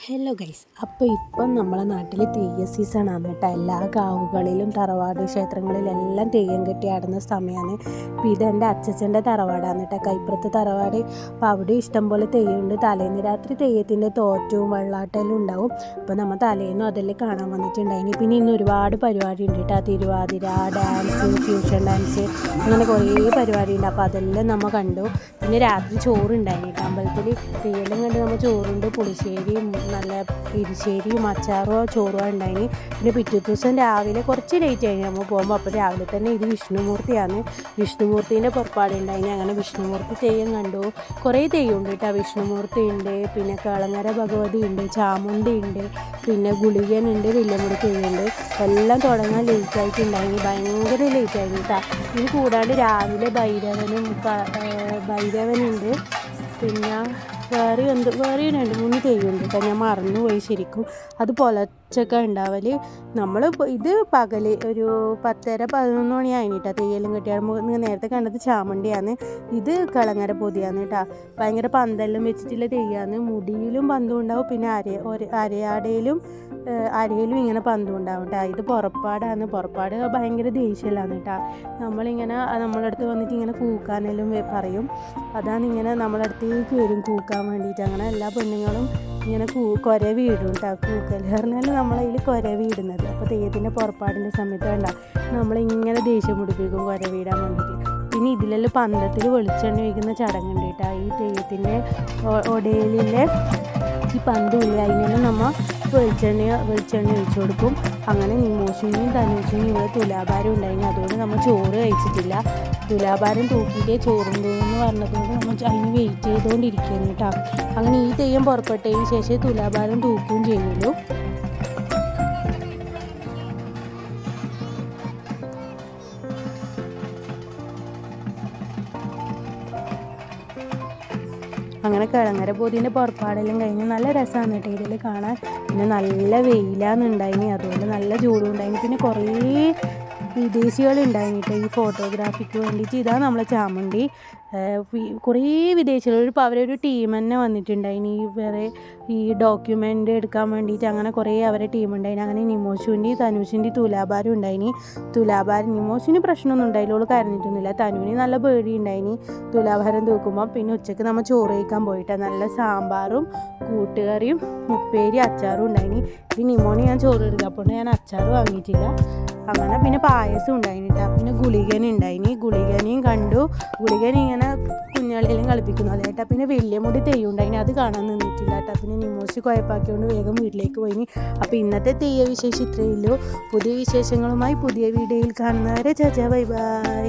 Hello guys, അപ്പോൾ ഇപ്പം നമ്മളെ നാട്ടിൽ തെയ്യ സീസണാണ് കേട്ടോ. എല്ലാ കാവുകളിലും തറവാട് ക്ഷേത്രങ്ങളിലെല്ലാം തെയ്യം കെട്ടി ആടുന്ന സമയമാണ്. അപ്പോൾ ഇതെൻ്റെ അച്ചച്ചൻ്റെ തറവാടാണ് കേട്ടോ, കൈപ്പുറത്ത് തറവാട്. അപ്പോൾ അവിടെ ഇഷ്ടംപോലെ തെയ്യമുണ്ട്. തലേന്ന് രാത്രി തെയ്യത്തിൻ്റെ തോറ്റവും വെള്ളാട്ടെല്ലാം ഉണ്ടാവും. അപ്പോൾ നമ്മൾ തലേന്നും അതെല്ലാം കാണാൻ വന്നിട്ടുണ്ടായിന്. പിന്നെ ഇന്ന് ഒരുപാട് പരിപാടി ഉണ്ട് കേട്ടോ, തിരുവാതിര, ഡാൻസ്, ഫ്യൂഷൻ ഡാൻസ്, അങ്ങനെ കുറേ പരിപാടി ഉണ്ട്. അപ്പോൾ അതെല്ലാം നമ്മൾ കണ്ടു. പിന്നെ രാത്രി ചോറുണ്ടായിന് കേട്ടോ അമ്പലത്തിൽ. തെയ്യെല്ലാം കണ്ട് നമ്മൾ ചോറുണ്ട്, പുളിശ്ശേരിയും നല്ല എരിശ്ശേരിയും അച്ചാറോ ചോറോ ഉണ്ടായിന്. പിന്നെ പിറ്റേ ദിവസം രാവിലെ കുറച്ച് ലേറ്റ് ആയി നമ്മൾ പോകുമ്പോൾ. അപ്പോൾ രാവിലെ തന്നെ ഇത് വിഷ്ണുമൂർത്തിയാണ്, വിഷ്ണുമൂർത്തീൻ്റെ പുറപ്പാടുണ്ടായിന്. അങ്ങനെ വിഷ്ണുമൂർത്തി തെയ്യം കണ്ടു. കുറേ തെയ്യം ഉണ്ട് കേട്ടോ. വിഷ്ണുമൂർത്തി ഉണ്ട്, പിന്നെ കളങ്ങര ഭഗവതി ഉണ്ട്, ചാമുണ്ടി ഉണ്ട്, പിന്നെ ഗുളികനുണ്ട്, വില്ലമുടി തെയ്യമുണ്ട്. എല്ലാം തുടങ്ങാൻ ലേറ്റ് ആയിട്ടുണ്ടായിന്, ഭയങ്കര ലേറ്റ് ആയിരുന്നു കേട്ടോ. ഇത് കൂടാണ്ട് രാവിലെ ഭൈരവനുണ്ട്, പിന്നെ വേറെ 2-3 തെയ്യമുണ്ട് കേട്ടോ. ഞാൻ മറന്നുപോയി ശരിക്കും. അത് പുലർച്ചൊക്കെ ഉണ്ടാവൽ. നമ്മൾ ഇത് പകൽ ഒരു 10-11 മണിയായിന് കേട്ടോ. തെയ്യെല്ലാം കെട്ടിയാൽ നേരത്തെ കണ്ടത് ചാമണ്ടിയാണ്, ഇത് കളങ്ങര പൊതിയാണ് കേട്ടോ. ഭയങ്കര പന്തെല്ലാം വെച്ചിട്ടുള്ള തെയ്യമാണ്. മുടിയിലും പന്തും ഉണ്ടാവും, പിന്നെ അരയാടയിലും ഇങ്ങനെ പന്തും ഉണ്ടാവും കേട്ടോ. ഇത് പുറപ്പാടാണ്. പുറപ്പാട് ഭയങ്കര ദേഷ്യമാണ് കേട്ടോ. നമ്മളിങ്ങനെ നമ്മളെ അടുത്ത് വന്നിട്ട് ഇങ്ങനെ കൂക്കാനെല്ലാം പറയും. അതാണ് ഇങ്ങനെ നമ്മളെ അടുത്തേക്ക് വരും കൂക്കാൻ വേണ്ടിയിട്ട്. അങ്ങനെ എല്ലാ പെണ്ണുങ്ങളും ഇങ്ങനെ കുര വീടും കേട്ടോ. കൂക്കൽ പറഞ്ഞാൽ നമ്മളതിൽ കുര വീടുന്നത്. അപ്പോൾ തെയ്യത്തിൻ്റെ പുറപ്പാടിൻ്റെ സമയത്ത് വേണ്ട നമ്മളിങ്ങനെ ദേഷ്യം പിടിപ്പിക്കും കുര വീടാൻ വേണ്ടിയിട്ട്. പിന്നെ ഇതിലെല്ലാം പന്തത്തിൽ വെളിച്ചെണ്ണ ഒഴിക്കുന്ന ചടങ്ങുണ്ട് കേട്ടോ. ഈ തെയ്യത്തിൻ്റെ ഒടയിലെ ഈ പന്തുമില്ല, അതിനെല്ലാം നമ്മൾ വെളിച്ചെണ്ണ ഒഴിച്ചു കൊടുക്കും. അങ്ങനെ നിമോഷിനെയും തനുഷിനെയും ഇവിടെ തുലാഭാരം ഉണ്ടായിരുന്നു. അതുകൊണ്ട് നമ്മൾ ചോറ് കഴിച്ചിട്ടില്ല. തുലാഭാരം തൂക്കിയിട്ടേ ചോറുണ്ടോ എന്ന് പറഞ്ഞതുകൊണ്ട് നമ്മൾ അതിന് വെയിറ്റ് ചെയ്തുകൊണ്ടിരിക്കുന്നു കേട്ടോ. അങ്ങനെ ഈ തെയ്യം പുറപ്പെട്ടതിന് ശേഷം തുലാഭാരം തൂക്കുകയും ചെയ്യുള്ളൂ. അങ്ങനെ കളങ്ങര പോതീൻ്റെ പുറപ്പാടെല്ലാം കഴിഞ്ഞ് നല്ല രസമാണ് കേട്ടോ ഇതിൽ കാണാൻ. പിന്നെ നല്ല വെയിലാന്നുണ്ടായിന്, അതുകൊണ്ട് നല്ല ചൂടും ഉണ്ടായിന്. പിന്നെ കുറേ വിദേശികളുണ്ടായിന് കേട്ടോ ഈ ഫോട്ടോഗ്രാഫിക്ക് വേണ്ടിയിട്ട്. ഇതാണ് നമ്മളെ ചാമുണ്ടി. കുറേ വിദേശികൾ അവരൊരു ടീം തന്നെ വന്നിട്ടുണ്ടായിന് ഈ ഡോക്യുമെൻ്റ് എടുക്കാൻ വേണ്ടിയിട്ട്. അങ്ങനെ കുറേ അവരെ ടീമുണ്ടായിന്. അങ്ങനെ നിമോഷിൻ്റെയും തനുഷിൻ്റെയും തുലാഭാരം ഉണ്ടായിന്. നിമോഷിന് പ്രശ്നമൊന്നും ഉണ്ടായില്ല, അവൾ കരഞ്ഞിട്ടൊന്നുമില്ല. തനുവിന് നല്ല പേടി ഉണ്ടായിന് തുലാഭാരം തൂക്കുമ്പോൾ. പിന്നെ ഉച്ചയ്ക്ക് നമ്മൾ ചോറ് കഴിക്കാൻ പോയിട്ട് നല്ല സാമ്പാറും കൂട്ടുകറിയും ഉപ്പേരി അച്ചാറും ഉണ്ടായിന്. ഈ നിമോന് ഞാൻ ചോറ് എടുക്കുക, അപ്പോൾ ഞാൻ അച്ചാർ വാങ്ങിയിട്ടില്ല. അങ്ങനെ പിന്നെ പായസം ഉണ്ടായിന് കേട്ടോ. പിന്നെ ഗുളികനുണ്ടായിന്, ഗുളികനെയും കണ്ടു. ഗുളികൻ ഇങ്ങനെ കുഞ്ഞാളിയെല്ലാം കളിപ്പിക്കുന്നു അതേട്ടാ. പിന്നെ വലിയ മുടി തെയ്യം ഉണ്ടായിന്, അത് കാണാൻ നിന്നിട്ടില്ല കേട്ടോ. പിന്നെ നിമോശി കുഴപ്പാക്കിക്കൊണ്ട് വേഗം വീട്ടിലേക്ക് പോയിന്. അപ്പോൾ ഇന്നത്തെ തെയ്യ വിശേഷം ഇത്രയേ ഉള്ളൂ. പുതിയ വിശേഷങ്ങളുമായി പുതിയ വീഡിയോയിൽ കാണുന്നവരെ ചാച്ചാ ബൈ ബൈ.